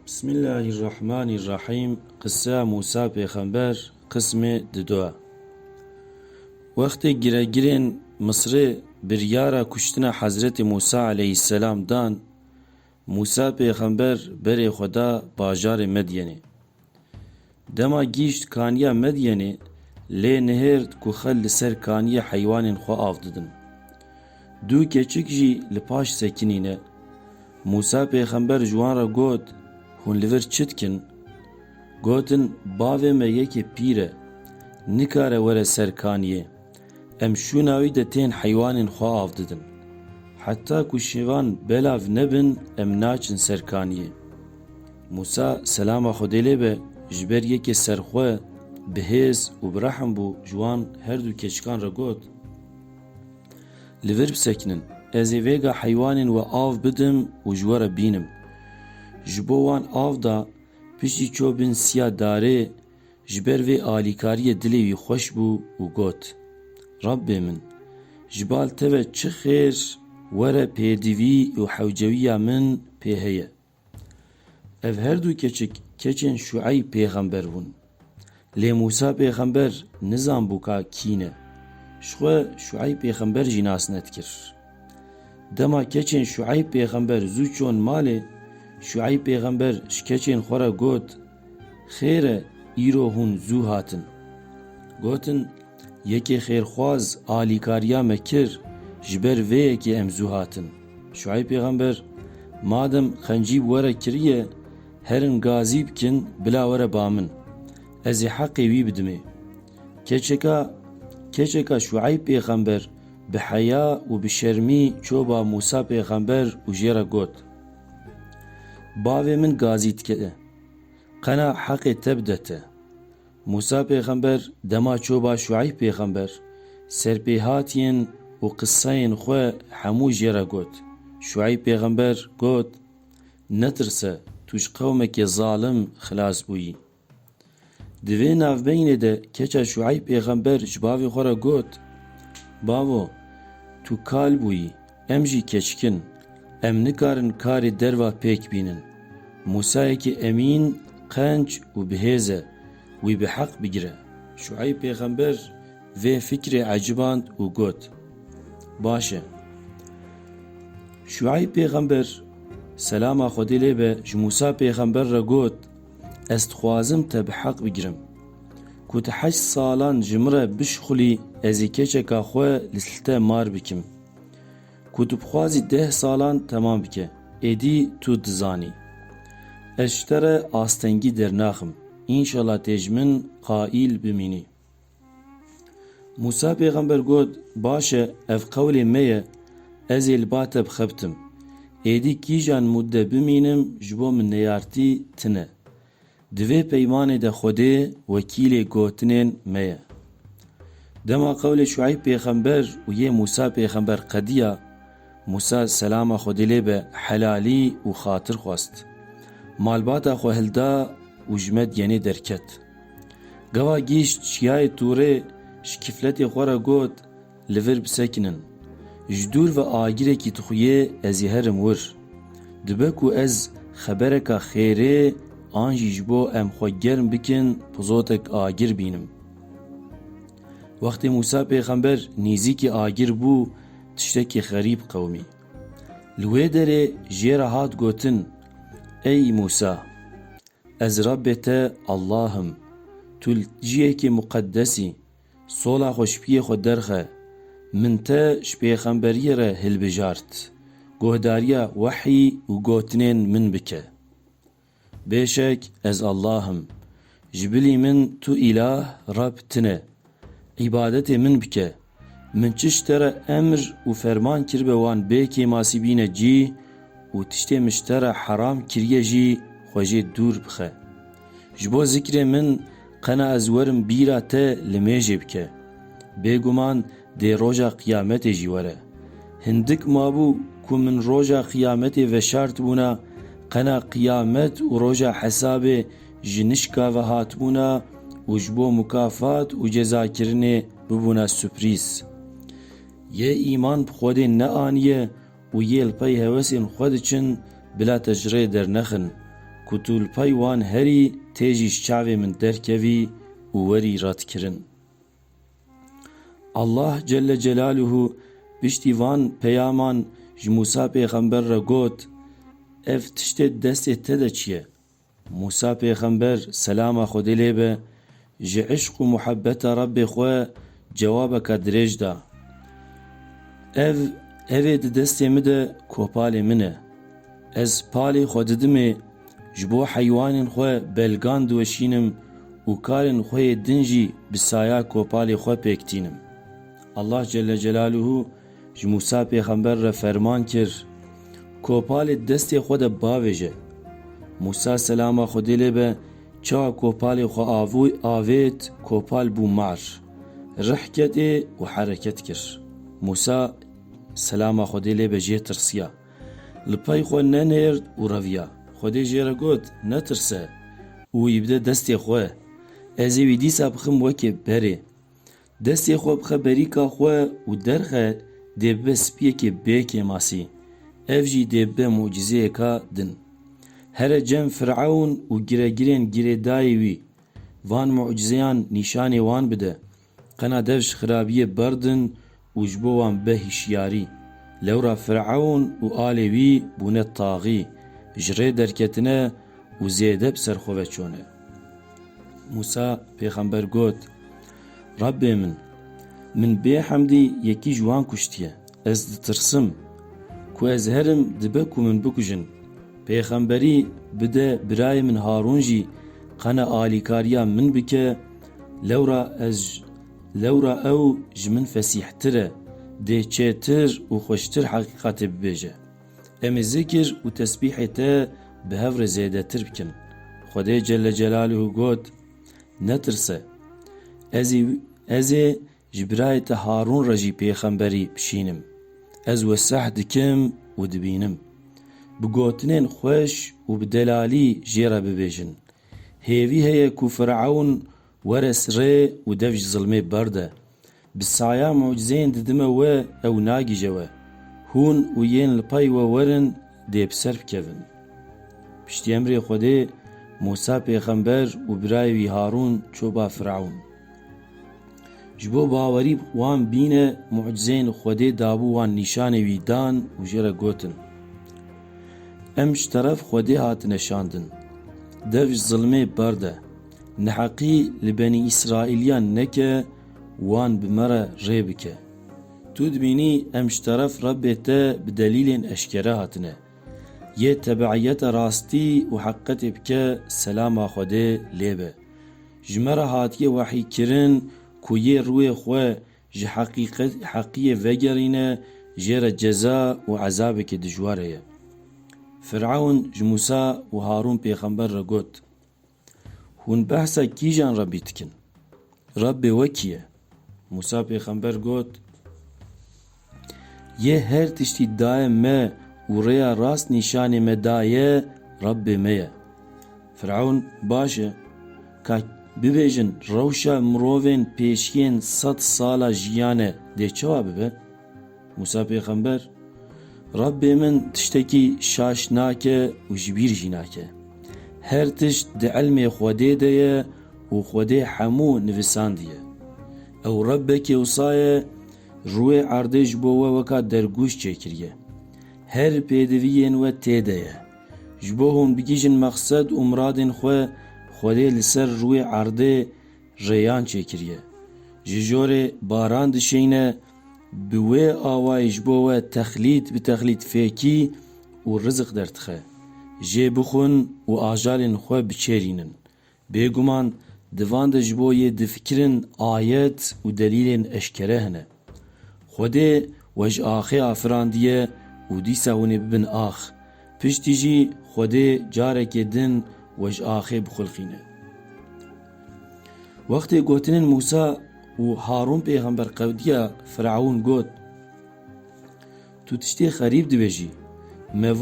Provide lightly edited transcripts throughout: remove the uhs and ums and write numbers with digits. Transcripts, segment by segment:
Bismillahirrahmanirrahim. Kıssa Musa Peygamber kısmı didoa. Vakti giregirin Mısır'ı bir yara kuştina Hazreti Musa aleyhisselamdan Musa Peygamber beri Xuda bajar Medyen'i. Dema gişt kaniya Medyen'i lê nehêrt ku xel li ser kaniya heywanên xwe av didin. Du keçik jî li paş sekinîne. Musa Peygamber ji wan re got, hûn li vir çi dikin? Gotin bavê me yekê pîr e, nikare were ser kaniyê. Em şûna wî de tên heywanên xwe av didin. Heta ku şêvan belav nebin, em naçin ser kaniyê. Musa selama Xwedê lê be ji ber yekê serxwe bihêz û bi rehem bû ji wan her du keçikan re got: Li vir bisekinin, ez ê vêga heywanên we av bidim û ji we re bînim. Ji bo wan av da piştî çûbin siya darê, ji ber vê alîkariyê dilê wî xweş bû û got: Rabbê min, ji bal te ve çi xêr were pêdivî û hewcewiya min pê heye. Ev her du keçik keçên Şuayb pêxember bûn. Lê Musa pêxember nizanbû ka kî ne. Ji xwe Şuayb pêxember jî nas nedikir. Dema keçên Şuayb pêxember zû çûn malê, Şuayb pêxember ji keçên xwe re got: Xêr e, îro hûn zû hatin. Gotin, yekê xêrxwaz alîkariya me kir, ji ber vê yekê em zû hatin. Şuayb pêxember: Madem xencîb were kiriye, herin gazî bikin bila were ba min. Ez ê heqê wî bidimê. Keçeka Şuayb pêxember bi heya û bi şermî çoba Musa pêxember û jê re got: Bavê min gazî dike, qena heqê te bide te. Musa pêxember dema çoba Şuayb pêxember serpêhatiyên û qissayên xwe hemû jê re got. Şuayb pêxember got: Netirse, tu ji qewmekê zalim xilas bûyî. Di vê navbeynê de keça Şuayb pêxember ji bavê xwe re got: Bavo, tu kal bûyî, em jî keçikin, em nikarin karê derva pêk bînin. Musayekî emîn, qenc û bihêz e, wî bi heq bigire. Şuayb pêxember vê fikrê eciband û got: Baş e. Şuayb pêxember selama Xwedê lê be ji Musa pêxember re got: Ez dixwazim te bi heq bigirim. Ku tu 8 salan ji min re bişxulî, ez ê keçeka xwe li te mar bikim. Ku tu bixwazî 10 salan temam bike, êdî tu dizanî. Ez ji te re astengî dernaxim, înşallah tê ji min qaîl bimînî. Musa pêxember got: Baş e, ev qewlê me ye, ez ê li ba te bixebitim. Êdî kîjan mudde bimînim ji bo min neyartî tune. Di vê peymanê de Xwedê wekîlê gotinên me ye. Dema qewlê Şuayb pêxember û yê Musa pêxember qediya, Musa selama Xwedê lê be helalî û xatir xwast. Malbata xwe hilda û ji Medyenê derket. Gava gîşt çiyayê Tûrê ji kîfletê xwe re got: Li vir bisekinin. Ji dûr ve agîrekî tixuyê ez ê herim wir. Dibe ku ez xebereka xêrê an jî ji bo em xwe germ bikin pizotek agir bînim. Wextê Musa pêxember nîzîkî agir bû, tiştekî xerîb qewmî. Li wê derê jê re hat gotin: Ey Musa, ez Rabbê te Allahim, tu ciyekî muqeddesî, sola xweşbiyê xwe derxe, min te ji pêxemberiyê re hilbijart, guhdariya wehî û gotinên min bike. Bêşek ez Allahim, ji bilî min tu îlah Rab tune, îbadetê min bike, min çi ji te re emr û ferman kiribe wan bêkê masî bîne cî û tiştê min ji te re heram kiriye jî xwe jê dûr bixe. Ji bo zikrê min qena ez werim bîra te li mêjê bike. Bêguman dê roja qiyametê jî were. Hindik mabû ku min roja qiyametê veşart bûna, qena qiyamet û roja hesabê ji nişka ve hatbûna û ji bo mukafat û cezakirinê bibûna sürprîz. Yê îman bi Xwedê neaniye û yê li pey hewesên xwe diçin bila te ji rê dernexin کتولپای وان هری تیجیش چاوی من درکوی و وری رات کرن. الله جل جلاله بشتی وان پیامان جموسا پیغمبر را گوت اف تشت دست تده چیه؟ موسا پیغمبر سلام خودی لیبه جه عشق و محبت رب خواه جوابک درێژ دا. Ev destê min de kopalê min e. Ez palê xwe didimê ji bo heywanên xwe belgan diweşînim û karên xwe yê din jî bi saya kopalê xwe pêktînim. Allah Celle Celaluhu ji Musa pêxember re ferman kir kopalê destê xwe de bavêje. Musa selama Xwedê lê be çawa kopalê xwe avêt kopal bû mar. Rih ketê û hereket kir. Musa selama Xwedê lê be jê tirsiya. Li pey xwe nenêrd û reviya. Xwedê jê re got netirse û yî bide destê xwe. Ez ê wî dîsa bixim wekê berê. Destê xwe bixe berîka xwe û derxe dê bibe spiyekê bêkê masî. Ev jî dê bibe mucizeyeka din. Here cem Fir'aun û giregirên girêdayê wî van mucizeyan nîşanê wan bide. Qena dev ji xirabiyê berdin û ji bo wan be hîşyarî. Lewra Fir'aun û alê wî bûne taxî, ji rê derketine û zêde bi ser xwe veçûne. Musa pêxember got: Rabbê min bê hemdî yekî ji wan kuştiye. Ez ditirsim ku ez herim dibe ku min bikujin. Pêxemberî bide birayê min Harûn jî qena alîkariya min bike, lewra ew ji min fesîhtir e, dê çêtir û xweştir heqîqetê bibêje. Em ê zikir û tesbîhê te bi hev re zêdetir bikin. Xwedê Celle Celaluhu got: Netirse, ez ê ji birayê te Harûn re jî pêxemberî bişînim. Ez weseh dikim û dibînim. Bi gotinên xweş û bi delalî jê re bibêjin. Hêvî heye ku Fir'aun were rê û dev ji zilmê berde. Bi saya mucizeyên didime we ew nagîje we. Hûn û yên li pey we werin dê bi ser bikevin. Piştî emrê Xwedê, Musa pêxember û birayê wî Harûn çoba Fir'aun. Ji bo bawerî wan bîne mucizeyên Xwedê dabû wan nîşanê wî dan û jê re gotin: Em ji teref Xwedê hatine şandin. Dev ji zilmê berde. Neheqî li Benî İsraîliyan neke, wan bi me re rê bike. Tu dibînî em ji teref Rebbê te bi delîlên eşkere hatine. Yê tebeiyeta rastî û heqîqetê bike, selama Xwedê lê be. Ji me re hatiye wehîkirin ku yê rûyê xwe ji heqiyê vegerîne, jê re ceza û ezabekê dijwar heye. Fir'aun ji Musa û Harûn pêxember re got: Hûn behsa kîjan Rebbî dikin? Rebbê wekî ye? Musa pêxember got: Yê her tiştî daye me û rêya rast nîşanê me daye, Rebbê me ye. Fir'aun: Baş e, ka bibêjin rewşa mirovên pêşiyên 100 sala jiyane dê çawa bibe? Musa pêxember: Rabbê min tiştekî şaş nake û ji bîr jî nake. Her tişt di elmê Xwedê de ye û Xwedê hemû nivisandiye. Ew Rebbekê wisa ye, rûyê erdê ji bo we weka dergûş çêkiriye. Her pêdiviyên we tê de ye. Ji bo hûn bigîjin meqsed û miradên xwe, Xwedê li ser rûyê erdê rêyan çêkiriye. Ji jorê baran dişeyne, bi wê awayî ji bo we texlît bi texlît fêkî û rizik derdixe. Jê bixwin û ajalên xwe biçêrînin. Bêguman divan de ji bo yê difikirin ayet û delîlên eşkere hene. Xwedê we ji axê afirandiye û dîsa hûn ê bibin ax. Piştî jî Xwedê carekê din we ji axê bixulxîne. Wextê gotinên Musa û Harûn pêxember qewdiya, Fir'aun got: Tu tiştê xerîb dibêjî. Me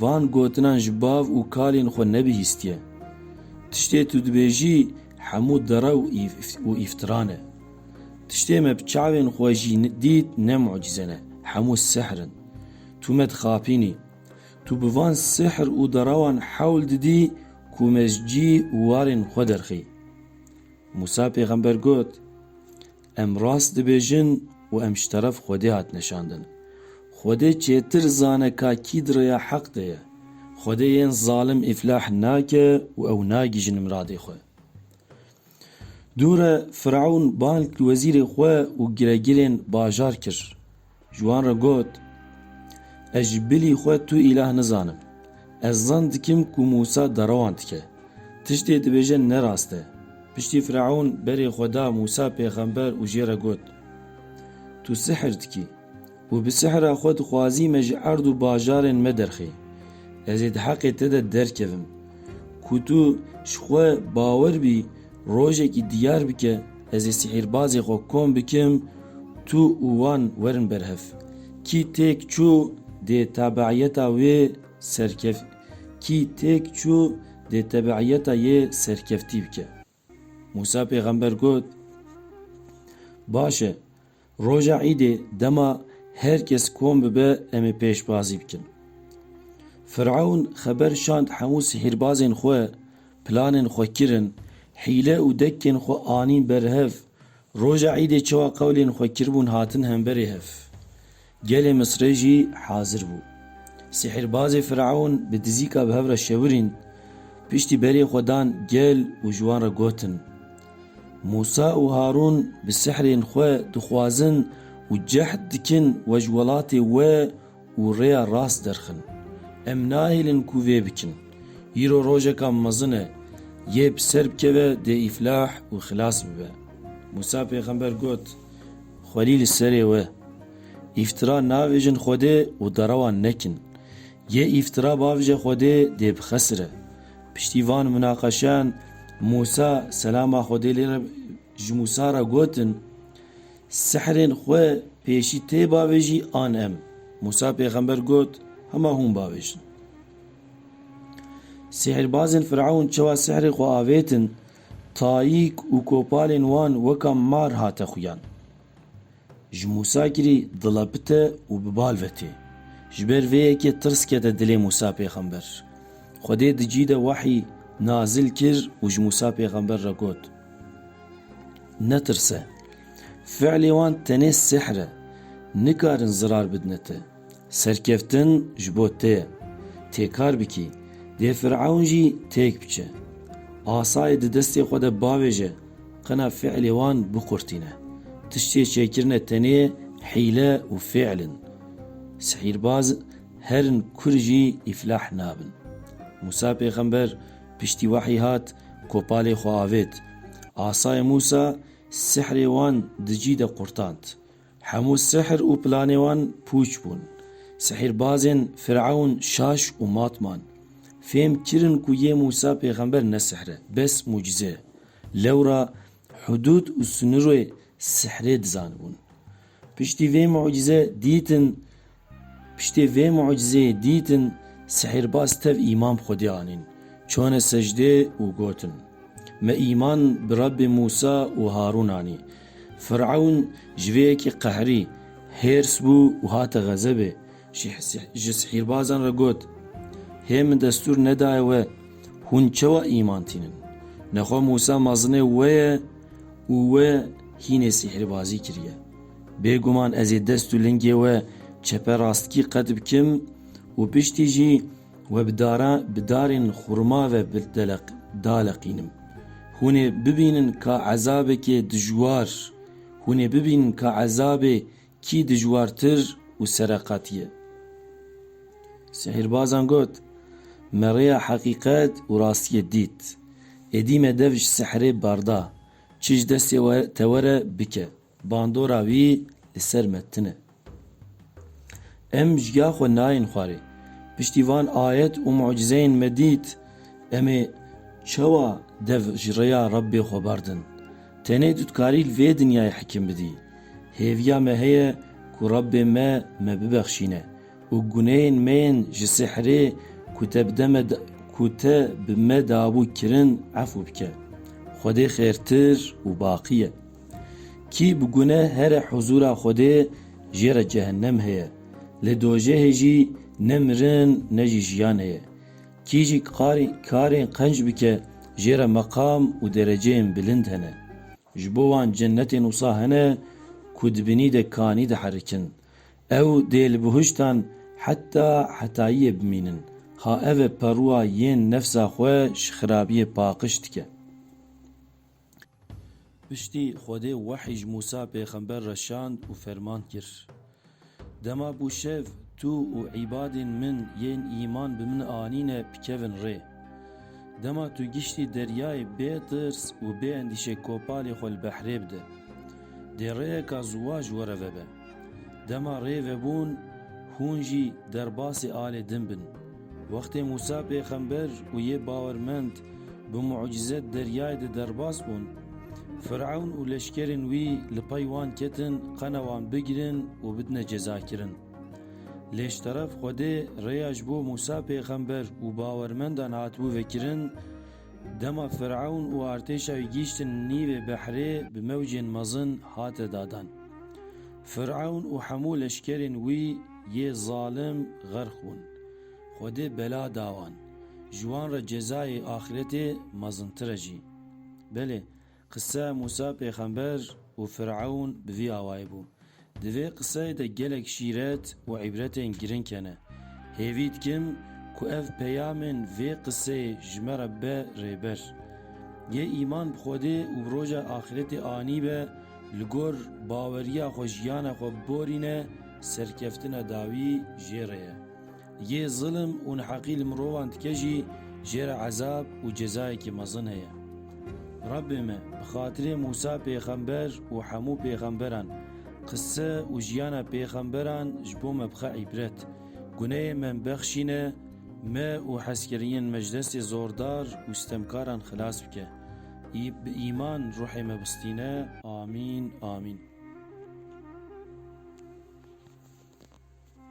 van gotinan ji bav û kalên xwe nebihîstiye. Tiştê tu dibêjî hemû derew û îftiran e. Tiştê me bi çavên xwe jî dît ne mucize ne, hemû sehrin. Tu me dixapînî. تو بوان سحر و دراوان حول ددی کو مزجی وارن خو درخی. موسی پیغمبر گوت ام راست دبیجن و ام شترف خوده هات نشاندن. خوده چیتر زانه که کی دریا حق ده. خوده ین ظالم افلاح ناکه و او ناگی جن مراده خو. دوره فرعون بانک وزیر خو و گرگیرین باجار کر. جوان را گوت اجبلی خو تو اله نزانم. از زن دکم کو موسی دروان دکه. تشتی دبیجن نراسته. پشتی فرعون بری خدا موسی پیغمبر و جیره گوت تو سحر دکی و بسحر خود خوازی مجعرد و باجارن مدرخی ازید حق تده درکوم کو تو شخوه باور بی روژه کی دیار بکه ازید سحر بازی خو کن بکم تو اوان ورن برهف کی تیک چو ده تابعیتا و سرکف کی تیک چو ده تابعیتا یه سرکفتی بکه. موسی پیغمبر گوت باشه روژا عیده دما هر کس کم ببه امی پیش بازی بکن. فرعون خبر شاند همو سحربازین خواه پلانین خواه کرن حیله و دکن خواه آنین برهف روژا عیده چوا قولین خواه کربون هاتن هم برهف گل مصری جی حاضر بو. سحرباز فرعون به دزیکا به هفره شورین پشتی بری خودان گل و جوان را گوتن موسی و هارون بسحرین خواه دخوازن و جهد دکن و جولات و ریا راست درخن ام ناهلن کووی بکن ایرو روژه کام مزنه یه بسر بکوه ده افلاح و خلاص ببه. موسی پیغمبر گوت خلیل سری و افترا ناویجن خوده و دروان نکن یه افترا باوجه خوده ده بخسره. پشتیوان مناقشان موسی سلام خوده لیر جموسا را گوتن سحرین خواه پیشی تی باویجی آن ام. موسی پیغمبر گوت همه هم باویجن. سحربازن فرعون چوا سحر خواه آویتن تاییک و کوپالین وان وکم مار هاته خویان. جموسا کری دلابته و ببالوته. جبر ویه که ترس کده دل موسی پیغمبر. خوده دجیده وحی نازل کر و موسی پیغمبر را گوت نترسه فعلی وان تنه سحره نکارن زرار بدنته سرکفتن جبوته تکار بکی ده فرعون جی تک بچه آسای ده دستی خود باویجه قنا فعلی وان بقرتینه تشتی چکرنه تنه حیله و فعلن سحیرباز هرن کرجی افلاح نابن. موسی پیغمبر پشتی وحی هات کوپالی خو آوید آسای موسی سحر وان دجی ده قرطاند همو سحر و پلان وان پوچ بون سحر بازن فرعون شاش و ماتمان فهم کرن کو یه موسی پیغمبر نسحره بس معجزه لورا حدود و سنروی سحره دزان بون پشتی وی معجزه دیتن سحرباز تف ایمام خودی آنین چون سجده و گوتن ما ایمان برب موسی و هارون آنی فرعون جوه که قهری هرس بو و هات غزبه سحربازان را گوت هم دستور ندای و هون چوا ایمان تینن نخوا موسی مازنه و هین سحربازی کریه بگمان از دستو لنگی و چپه راستکی قد بکم و پشتی جی و بدارین خورما و دالقینم هونه ببینن که عذاب که دجوار هونه ببینن که عذاب کی دجوارتر و سرقاتیه. سحربازان گوت مریا حقیقت و راستیه دید ادیم دوش سحره بردا چیج دستی توره بکه باندورا وی لسر متنه ام جگا خو ناین خواره پشتیوان آیت و معجزین مدید امی چوا دو جریا ربی خو بردن تنه دودکاری الوی دنیای حکم بدی هیویا مهیه که رب ما ببخشینه و گناهین مین جسحره کتب مدابو کرن عفو بکه خود خیرتر و باقیه کی بگناه هر حضور خود جیر جهنم هیه لدوجه جی نمرن نجی جیانه کیجی کارین قنج بکه جیر مقام و درجه بلند هنه جبوان جنت نوصا هنه کدبنی ده کانی ده حرکن او دیل بهشتان حتاییه بمینن ها او پروا ین نفسا خوش خرابی پاقشت که پشتی خوده وحیج موسا پیغمبر رشاند و فرمان کر دما بوشف تو و عباد من ین ایمان بمن آنینه بکوین ری دما تو گشتی دریای بیترس و بی اندیشه کوپالی خو البحری بده دی ری که زواج وره به دما ری وبون هونجی درباس آل دنبن وقت موسا پیغمبر و یه باورمند بمعجزت دریای ده درباس بون فرعون و لشکرین وی لپایوان کتن قنوان بگیرن و بدن جزا کرن لیش طرف خوده ریاج بو موسا پیغمبر و باورمندان هاتبو وکرن دما فرعون و ارتشای گیشتن نیو بحری بموجین مزن هات دادن فرعون و حمو لشکرین وی یه ظالم غرق بون خوده بلا داوان جوان را جزای آخرت مزن ترجی بله قصه موسا پیغمبر و فرعون بوی آوای بو دوی قصه ده گلک شیرت و عبرتین گرن کنه هیوید کم که اف پیامن وی قصه جمره به ریبر یه ایمان بخوده و بروژه آخرت آنی به لگور باوریا خوشیان خو بورینه سرکفتن داوی جیره یه ظلم و نحقیل مروان تکجی جیر عذاب و جزایی که مزن هیا ربما بخاطر موسى پیغمبر و حمو پیغمبران قصه و جیانا پیغمبران جبو مبخا عبرت گناه من بخشینه ما و حسکرین مجلس زوردار و استمکاران خلاص بکه ایمان روح مبستینه آمین آمین